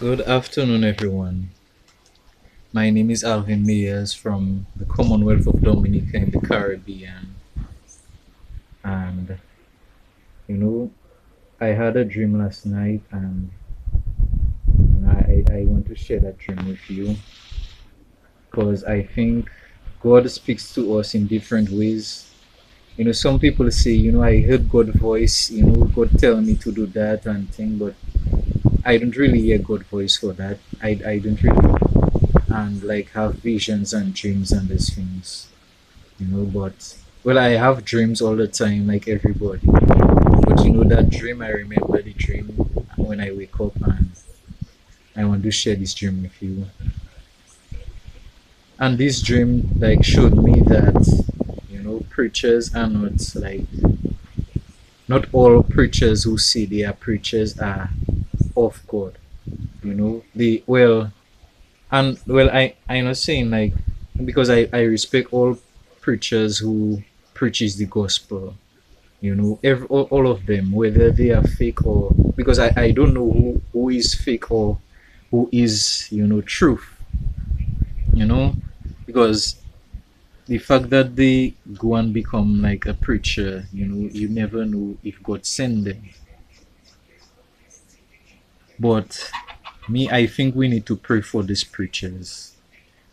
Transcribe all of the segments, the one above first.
Good afternoon, everyone. My name is Alvin Meyers from the Commonwealth of Dominica in the Caribbean. And, you know, I had a dream last night, and I want to share that dream with you because I think God speaks to us in different ways. Some people say, I heard God's voice, God tell me to do that and thing, but I don't really hear God's voice for that. I don't really and like have visions and dreams and these things, but well, I have dreams all the time like everybody, but that dream, I remember the dream when I wake up, and I want to share this dream with you. And this dream like showed me that preachers are not like, not all preachers who say they are preachers are of God. They, well, and well, I'm not saying like, because I respect all preachers who preaches the gospel, all of them, whether they are fake, or because I don't know who is fake or who is truth, you know because the fact that they go and become like a preacher, you never know if God sent them. But me, I think we need to pray for these preachers,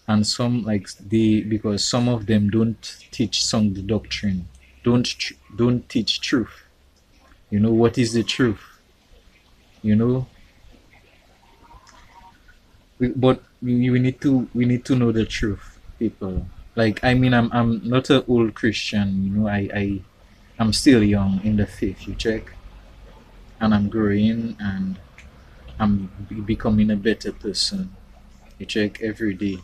and some like they, because some of them don't teach sound doctrine, don't teach truth. What is the truth? you know but we need to know the truth, people. Like, I mean, I'm not an old Christian, I'm still young in the faith, you check, and I'm growing, and I'm becoming a better person, you check, every day.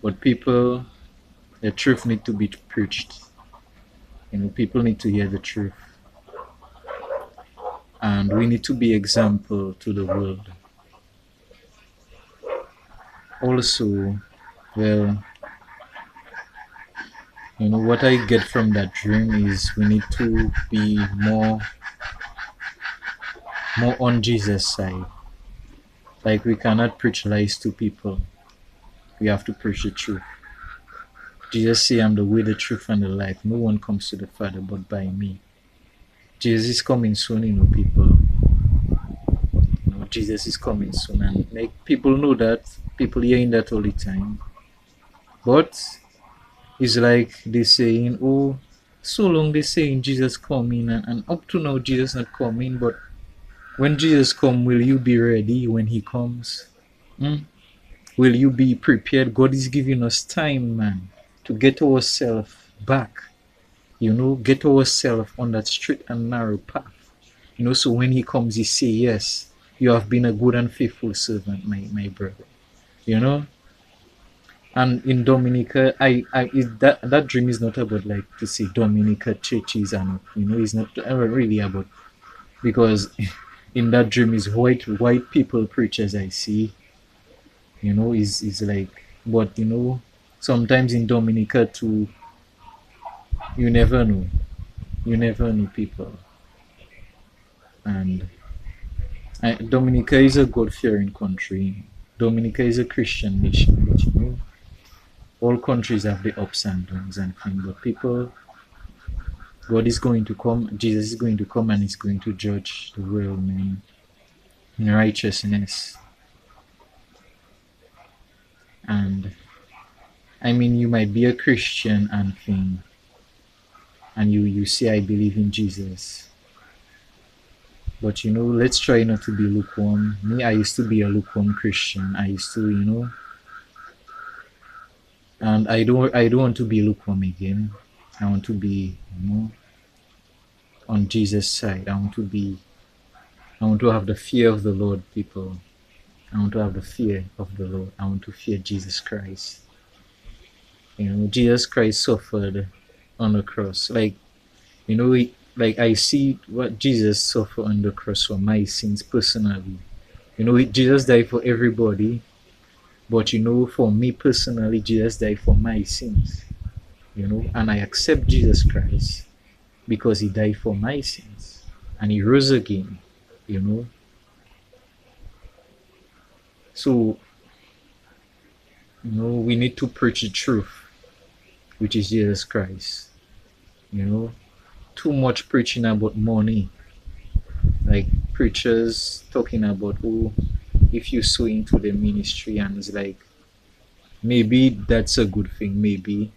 But people, the truth need to be preached. People need to hear the truth, and we need to be example to the world. Also, well, what I get from that dream is we need to be more on Jesus side. Like, we cannot preach lies to people, we have to preach the truth. Jesus say, I'm the way, the truth, and the life. No one comes to the Father but by me. Jesus is coming soon, people. Jesus is coming soon, and like, people know that, people hearing that all the time. But it's like they saying, oh, so long they saying Jesus coming, and up to now Jesus not coming. But when Jesus come, will you be ready when he comes? Hmm? Will you be prepared? God is giving us time, man, to get ourselves back, get ourselves on that straight and narrow path. So when he comes, he say, yes, you have been a good and faithful servant, my brother. You know? And in Dominica, that dream is not about like to say Dominica churches, and it's not really about, because in that dream is white people preachers I see, is like, but sometimes in Dominica too, you never know, people. And Dominica is a God-fearing country. Dominica is a Christian nation, but all countries have the ups and downs and things. But people, God is going to come, Jesus is going to come, and he's going to judge the world, man, in righteousness. And I mean, you might be a Christian and thing, and you say, I believe in Jesus. But let's try not to be lukewarm. Me, I used to be a lukewarm Christian. I used to, and I don't want to be lukewarm again. I want to be, on Jesus' side. I want to have the fear of the Lord, people. I want to have the fear of the Lord. I want to fear Jesus Christ. Jesus Christ suffered on the cross. Like, like, I see what Jesus suffered on the cross for my sins personally. Jesus died for everybody, but for me personally, Jesus died for my sins. And I accept Jesus Christ because he died for my sins, and he rose again. you know So, we need to preach the truth, which is Jesus Christ. Too much preaching about money, like preachers talking about, oh, if you sow into the ministry, and it's like, maybe that's a good thing. Maybe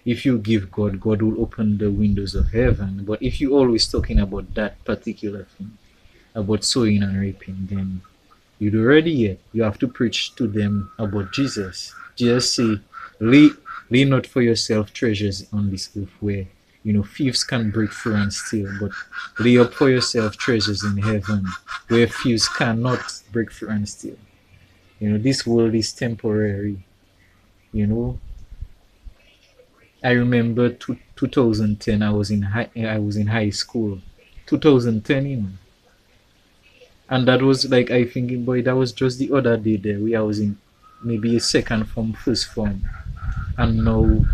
if you give God will open the windows of heaven. But if you always talking about that particular thing, about sowing and reaping, then you do already yet. You have to preach to them about Jesus. Jesus say, lay not for yourself treasures on this earth where thieves can break through and steal, but lay up for yourself treasures in heaven where thieves cannot break through and steal. This world is temporary. I remember 2010. I was in high school. 2010, and that was like, I thinking, boy, that was just the other day there. I was in maybe a second form, first form, and now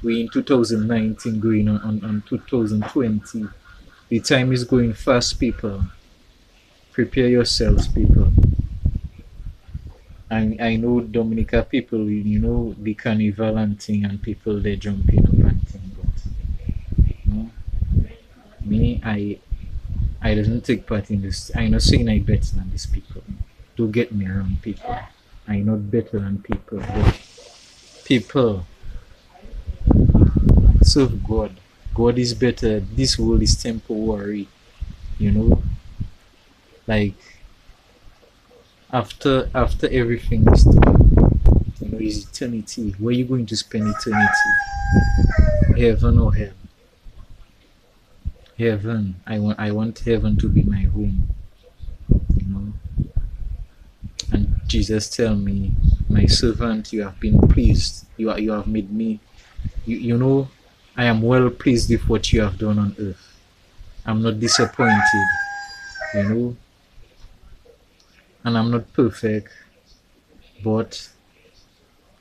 we in 2019 going on 2020. The time is going fast, people. Prepare yourselves, people. I know Dominica people, the carnival and thing, and people they jumping up and thing, but me, I doesn't take part in this. I'm not saying I better than these people. Don't get me wrong, people. I'm not better than people, but people serve God. God is better. This world is temporary. Like after everything is done, is eternity. Where are you going to spend eternity? Heaven or hell? Heaven. I want heaven to be my home. And Jesus tell me, my servant, you have been pleased. You have made me. I am well pleased with what you have done on earth. I'm not disappointed. And I'm not perfect, but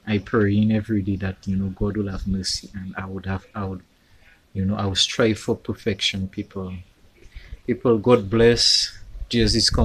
I pray in every day that God will have mercy, and I would strive for perfection. People, God bless. Jesus is coming.